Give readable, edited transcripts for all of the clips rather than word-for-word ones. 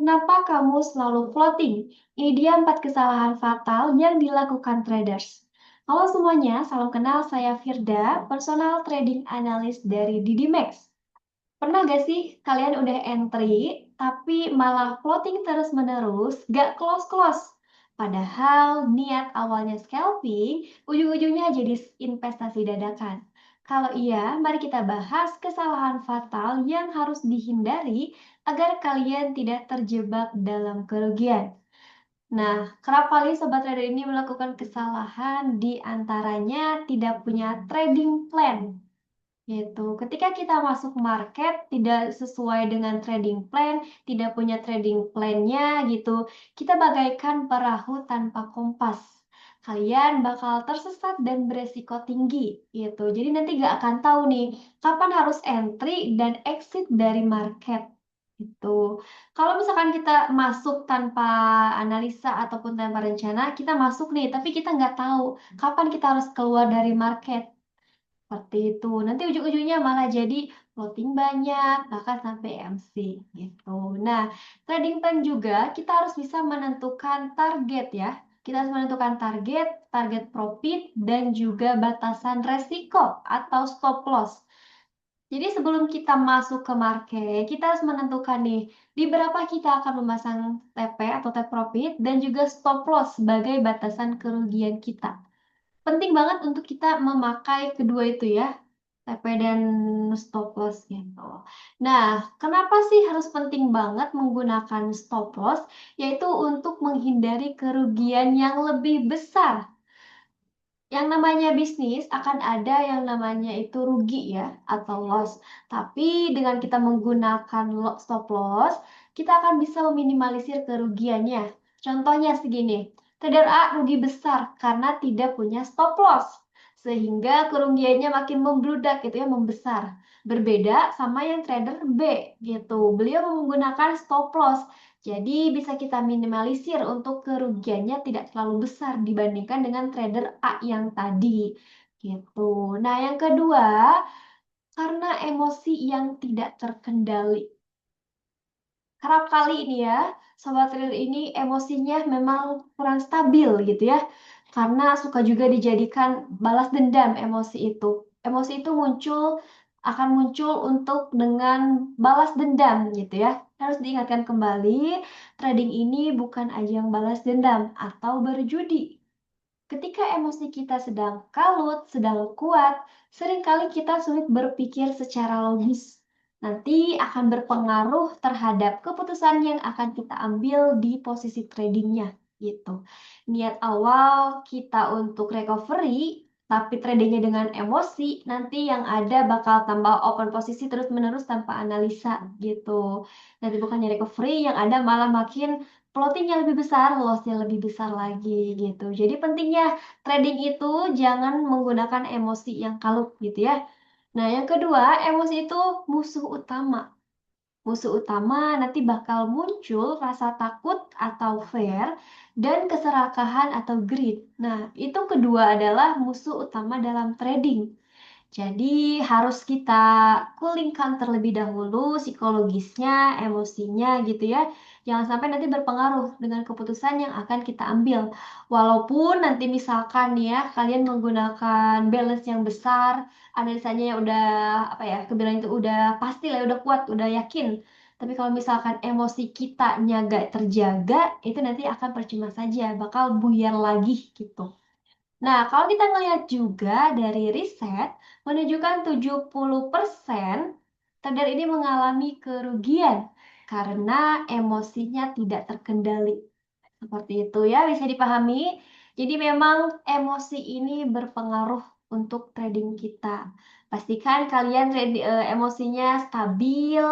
Kenapa kamu selalu floating? Ini dia 4 kesalahan fatal yang dilakukan traders. Halo semuanya, salam kenal, saya Firda, personal trading analyst dari DDMax. Pernah gak sih kalian udah entry, tapi malah floating terus-menerus, gak close-close? Padahal niat awalnya scalping, ujung-ujungnya jadi investasi dadakan. Kalau iya, mari kita bahas kesalahan fatal yang harus dihindari agar kalian tidak terjebak dalam kerugian. Nah, kerap kali sobat trader ini melakukan kesalahan di antaranya tidak punya trading plan. Gitu. Ketika kita masuk market tidak sesuai dengan trading plan, tidak punya trading plan-nya gitu, kita bagaikan perahu tanpa kompas. Kalian bakal tersesat dan beresiko tinggi gitu. Jadi nanti nggak akan tahu nih kapan harus entry dan exit dari market gitu. Kalau misalkan kita masuk tanpa analisa ataupun tanpa rencana, kita masuk nih, tapi kita nggak tahu kapan kita harus keluar dari market. Seperti itu. Nanti ujung-ujungnya malah jadi floating banyak, bahkan sampai MC gitu. Nah, trading plan juga kita harus bisa menentukan target ya. Kita harus menentukan target, target profit, dan juga batasan resiko atau stop loss. Jadi sebelum kita masuk ke market, kita harus menentukan nih, di berapa kita akan memasang TP atau take profit, dan juga stop loss sebagai batasan kerugian kita. Penting banget untuk kita memakai kedua itu ya, TP dan stop loss gitu. Nah, kenapa sih harus penting banget menggunakan stop loss? Yaitu untuk menghindari kerugian yang lebih besar. Yang namanya bisnis akan ada yang namanya itu rugi ya, atau loss. Tapi dengan kita menggunakan stop loss, kita akan bisa meminimalisir kerugiannya. Contohnya segini, trader A rugi besar karena tidak punya stop loss. Sehingga kerugiannya makin membludak gitu ya, membesar. Berbeda sama yang trader B gitu. Beliau menggunakan stop loss. Jadi bisa kita minimalisir untuk kerugiannya tidak terlalu besar dibandingkan dengan trader A yang tadi. Gitu. Nah, yang kedua, karena emosi yang tidak terkendali. Kerap kali ini ya, sobat trader ini emosinya memang kurang stabil gitu ya. Karena suka juga dijadikan balas dendam emosi itu. Emosi itu akan muncul untuk dengan balas dendam gitu ya. Harus diingatkan kembali, trading ini bukan ajang balas dendam atau berjudi. Ketika emosi kita sedang kalut, sedang kuat, seringkali kita sulit berpikir secara logis. Nanti akan berpengaruh terhadap keputusan yang akan kita ambil di posisi tradingnya gitu. Niat awal kita untuk recovery, tapi tradingnya dengan emosi, nanti yang ada bakal tambah open posisi terus-menerus tanpa analisa gitu. Nanti bukannya recovery, yang ada malah makin floating-nya lebih besar, loss-nya lebih besar lagi gitu. Jadi pentingnya trading itu jangan menggunakan emosi yang kalut gitu ya. Nah, yang kedua, emosi itu musuh utama. Musuh utama nanti bakal muncul rasa takut atau fear dan keserakahan atau greed. Nah, itu kedua adalah musuh utama dalam trading. Jadi harus kita coolingkan terlebih dahulu psikologisnya, emosinya gitu ya. Jangan sampai nanti berpengaruh dengan keputusan yang akan kita ambil. Walaupun nanti misalkan ya kalian menggunakan balance yang besar, analisanya yang udah apa ya, kebilang itu udah pasti lah, udah kuat, udah yakin. Tapi kalau misalkan emosi kita gak terjaga, itu nanti akan percuma saja, bakal buyar lagi gitu. Nah, kalau kita ngelihat juga dari riset, menunjukkan 70% trader ini mengalami kerugian karena emosinya tidak terkendali. Seperti itu ya, bisa dipahami. Jadi memang emosi ini berpengaruh untuk trading kita. Pastikan kalian emosinya stabil,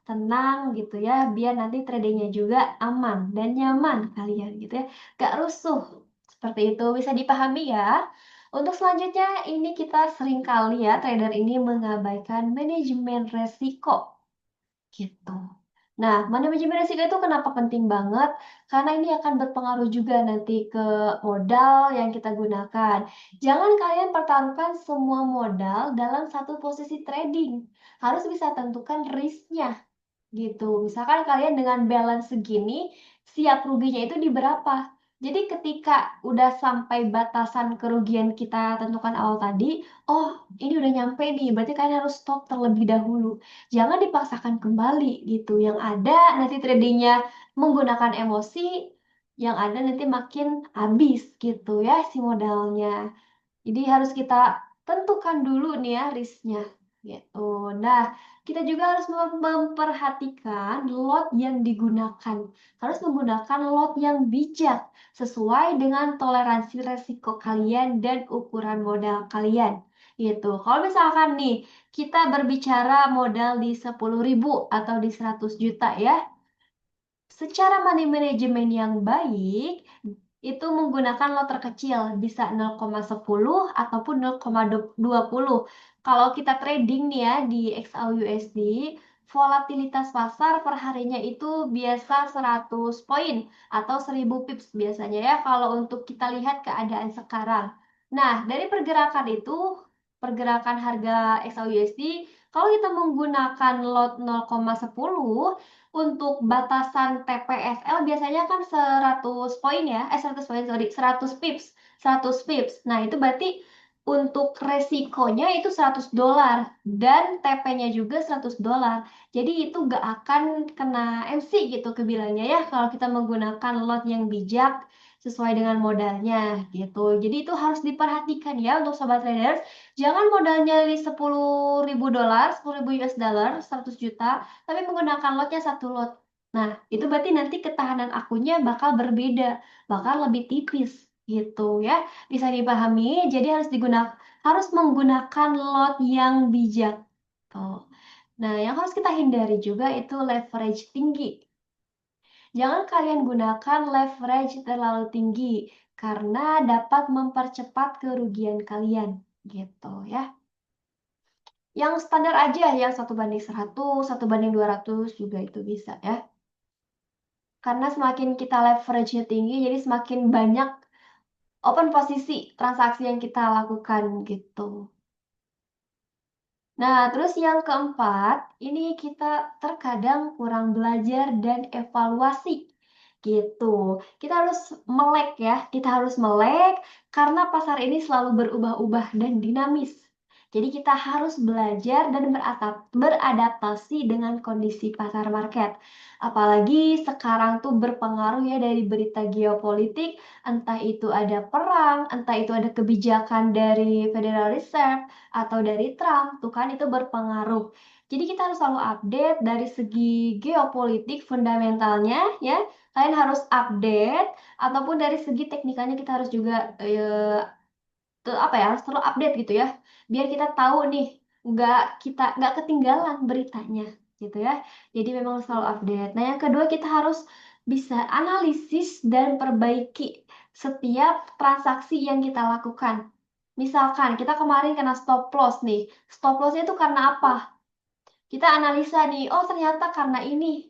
tenang gitu ya, biar nanti tradingnya juga aman dan nyaman kalian gitu ya. Gak rusuh. Seperti itu bisa dipahami ya. Untuk selanjutnya ini kita sering kali ya trader ini mengabaikan manajemen resiko gitu. Nah, manajemen risiko itu kenapa penting banget? Karena ini akan berpengaruh juga nanti ke modal yang kita gunakan. Jangan kalian pertaruhkan semua modal dalam satu posisi trading. Harus bisa tentukan risknya gitu. Misalkan kalian dengan balance segini, siap ruginya itu di berapa? Jadi ketika udah sampai batasan kerugian kita tentukan awal tadi, oh ini udah nyampe nih, berarti kalian harus stop terlebih dahulu. Jangan dipaksakan kembali gitu. Yang ada nanti tradingnya menggunakan emosi, yang ada nanti makin habis gitu ya si modalnya. Jadi harus kita tentukan dulu nih ya risknya gitu. Nah, kita juga harus memperhatikan lot yang digunakan. Harus menggunakan lot yang bijak sesuai dengan toleransi resiko kalian dan ukuran modal kalian. Gitu. Kalau misalkan nih kita berbicara modal di 10.000 atau di 100 juta ya, secara money management yang baik, itu menggunakan lot terkecil, bisa 0,10 ataupun 0,20. Kalau kita trading nih ya di XAUUSD, volatilitas pasar per harinya itu biasa 100 poin atau 1000 pips biasanya ya kalau untuk kita lihat keadaan sekarang. Nah, dari pergerakan itu, pergerakan harga XAUUSD, kalau kita menggunakan lot 0,10, untuk batasan TPSL biasanya kan 100 poin ya, 100 poin, sorry, 100 pips, 100 pips. Nah, itu berarti untuk resikonya itu 100 dolar dan TP-nya juga 100 dolar. Jadi itu gak akan kena MC gitu kebilangnya ya kalau kita menggunakan lot yang bijak sesuai dengan modalnya gitu. Jadi itu harus diperhatikan ya untuk sobat traders. Jangan modalnya di 10.000 dolar, 10.000 US dollar, 100 juta, tapi menggunakan lotnya satu lot. Nah, itu berarti nanti ketahanan akunnya bakal berbeda, bakal lebih tipis gitu ya. Bisa dipahami, jadi harus menggunakan lot yang bijak. Tuh. Nah, yang harus kita hindari juga itu leverage tinggi. Jangan kalian gunakan leverage terlalu tinggi karena dapat mempercepat kerugian kalian gitu ya. Yang standar aja yang 1:100, 1:200 juga itu bisa ya. Karena semakin kita leverage-nya tinggi, jadi semakin banyak open posisi transaksi yang kita lakukan gitu. Nah, terus yang keempat, ini kita terkadang kurang belajar dan evaluasi gitu. Kita harus melek ya, kita harus melek karena pasar ini selalu berubah-ubah dan dinamis. Jadi kita harus belajar dan beradaptasi dengan kondisi pasar market. Apalagi sekarang tuh berpengaruh ya dari berita geopolitik, entah itu ada perang, entah itu ada kebijakan dari Federal Reserve, atau dari Trump, tuh kan itu berpengaruh. Jadi kita harus selalu update dari segi geopolitik fundamentalnya ya. Kalian harus update ataupun dari segi teknikalnya kita harus juga apa ya, harus selalu update gitu ya. Biar kita tahu nih, nggak ketinggalan beritanya gitu ya. Jadi memang selalu update. Nah, yang kedua kita harus bisa analisis dan perbaiki setiap transaksi yang kita lakukan. Misalkan kita kemarin kena stop loss nih. Stop lossnya itu karena apa? Kita analisa nih, oh ternyata karena ini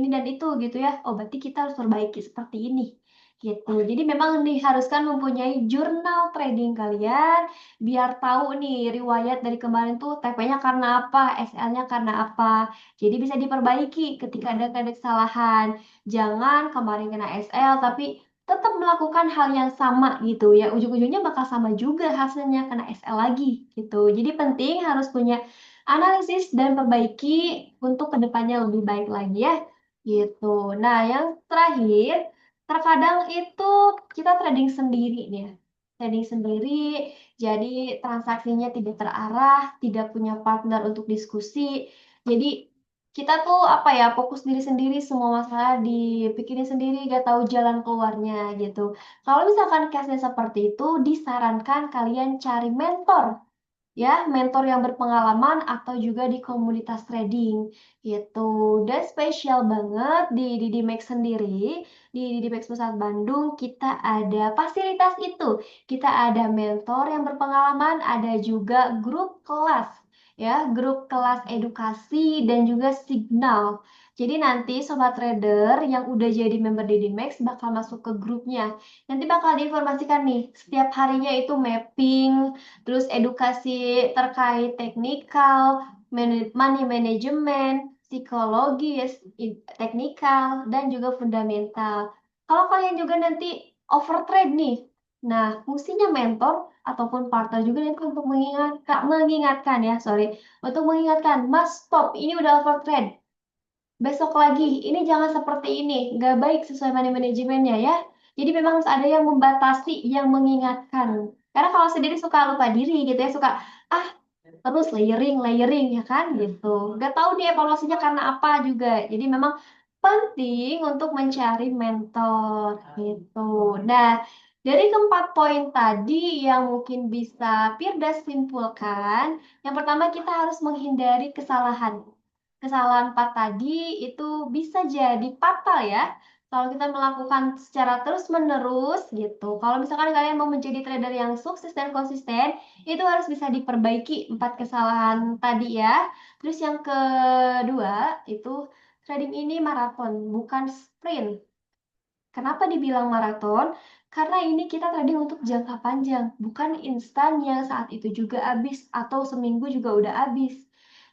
dan itu gitu ya. Oh berarti kita harus perbaiki seperti ini. Gitu. Jadi memang diharuskan mempunyai jurnal trading kalian biar tahu nih riwayat dari kemarin tuh TP-nya karena apa, SL-nya karena apa. Jadi bisa diperbaiki ketika ada kesalahan. Jangan kemarin kena SL tapi tetap melakukan hal yang sama gitu ya. Ujung-ujungnya bakal sama juga hasilnya kena SL lagi gitu. Jadi penting harus punya analisis dan perbaiki untuk kedepannya lebih baik lagi ya gitu. Nah, yang terakhir, terkadang itu kita trading sendiri nih ya. Trading sendiri, jadi transaksinya tidak terarah, tidak punya partner untuk diskusi. Jadi kita tuh apa ya, fokus diri sendiri, semua masalah dipikirin sendiri, gak tahu jalan keluarnya gitu. Kalau misalkan case-nya seperti itu, disarankan kalian cari mentor ya, mentor yang berpengalaman atau juga di komunitas trading gitu. Dan spesial banget di Didimex sendiri, di Didimex Pusat Bandung kita ada fasilitas itu. Kita ada mentor yang berpengalaman, ada juga grup kelas ya, grup kelas edukasi dan juga signal. Jadi nanti sobat trader yang udah jadi member Didimex bakal masuk ke grupnya. Nanti bakal diinformasikan nih, setiap harinya itu mapping, terus edukasi terkait teknikal, money management, psikologis, teknikal, dan juga fundamental. Kalau kalian juga nanti overtrade nih, nah fungsinya mentor ataupun partner juga nanti untuk mengingatkan ya, sorry, untuk mengingatkan, Mas, stop, ini udah overtrade. Besok lagi, ini jangan seperti ini, nggak baik sesuai manajemennya ya. Jadi memang harus ada yang membatasi, yang mengingatkan. Karena kalau sendiri suka lupa diri gitu ya, suka ah terus layering, layering ya kan gitu. Nggak tahu nih evaluasinya karena apa juga. Jadi memang penting untuk mencari mentor gitu. Nah, dari keempat poin tadi yang mungkin bisa Firda simpulkan, yang pertama kita harus menghindari kesalahan. Kesalahan 4 tadi itu bisa jadi fatal ya. Kalau kita melakukan secara terus-menerus gitu. Kalau misalkan kalian mau menjadi trader yang sukses dan konsisten, itu harus bisa diperbaiki 4 kesalahan tadi ya. Terus yang kedua, itu trading ini maraton, bukan sprint. Kenapa dibilang maraton? Karena ini kita trading untuk jangka panjang, bukan instan yang saat itu juga habis atau seminggu juga udah habis.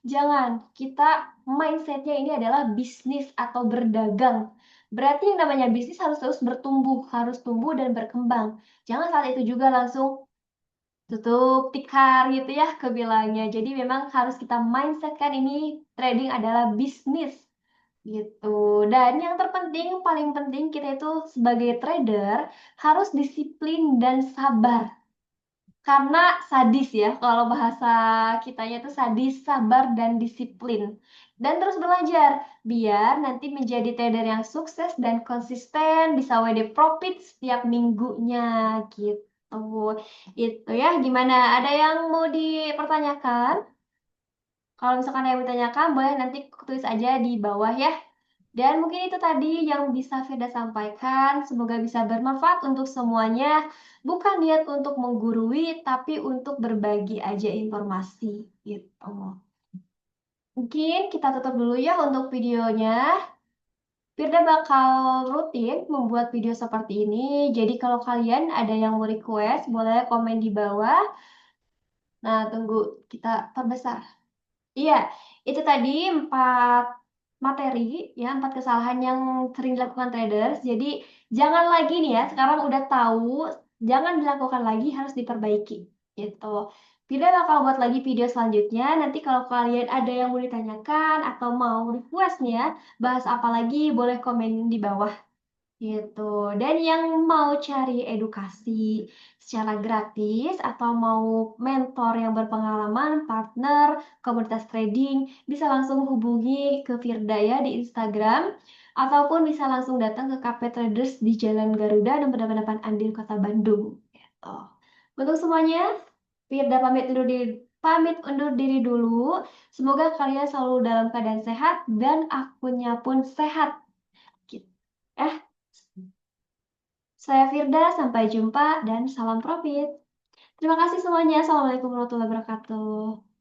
Jangan, kita mindsetnya ini adalah bisnis atau berdagang. Berarti yang namanya bisnis harus terus bertumbuh, harus tumbuh dan berkembang. Jangan saat itu juga langsung tutup tikar gitu ya kebilangnya. Jadi memang harus kita mindset kan ini trading adalah bisnis gitu. Dan yang terpenting, paling penting kita itu sebagai trader harus disiplin dan sabar. Karena sadis ya, kalau bahasa kitanya itu sadis, sabar, dan disiplin. Dan terus belajar, biar nanti menjadi trader yang sukses dan konsisten, bisa WD profit setiap minggunya gitu. Itu ya, gimana? Ada yang mau dipertanyakan? Kalau misalkan ada yang ditanyakan, boleh nanti tulis aja di bawah ya. Dan mungkin itu tadi yang bisa Firda sampaikan. Semoga bisa bermanfaat untuk semuanya. Bukan niat untuk menggurui, tapi untuk berbagi aja informasi gitu. Mungkin kita tutup dulu ya untuk videonya. Firda bakal rutin membuat video seperti ini. Jadi kalau kalian ada yang mau request, boleh komen di bawah. Nah, tunggu kita perbesar. Iya, itu tadi 4 materi, ya 4 kesalahan yang sering dilakukan traders. Jadi jangan lagi nih ya, sekarang udah tahu, jangan dilakukan lagi, harus diperbaiki. Gitu. Tidak bakal buat lagi video selanjutnya. Nanti kalau kalian ada yang mau ditanyakan atau mau request nih ya, bahas apa lagi, boleh komen di bawah. Gitu. Dan yang mau cari edukasi secara gratis atau mau mentor yang berpengalaman, partner, komunitas trading, bisa langsung hubungi ke Firda ya di Instagram ataupun bisa langsung datang ke Cafe Traders di Jalan Garuda nomor 88 Andir Kota Bandung. Gitu. Untuk semuanya, Firda pamit undur diri dulu. Semoga kalian selalu dalam keadaan sehat dan akunnya pun sehat. Gitu. Eh, Saya Firda, sampai jumpa dan salam profit. Terima kasih semuanya. Assalamualaikum warahmatullahi wabarakatuh.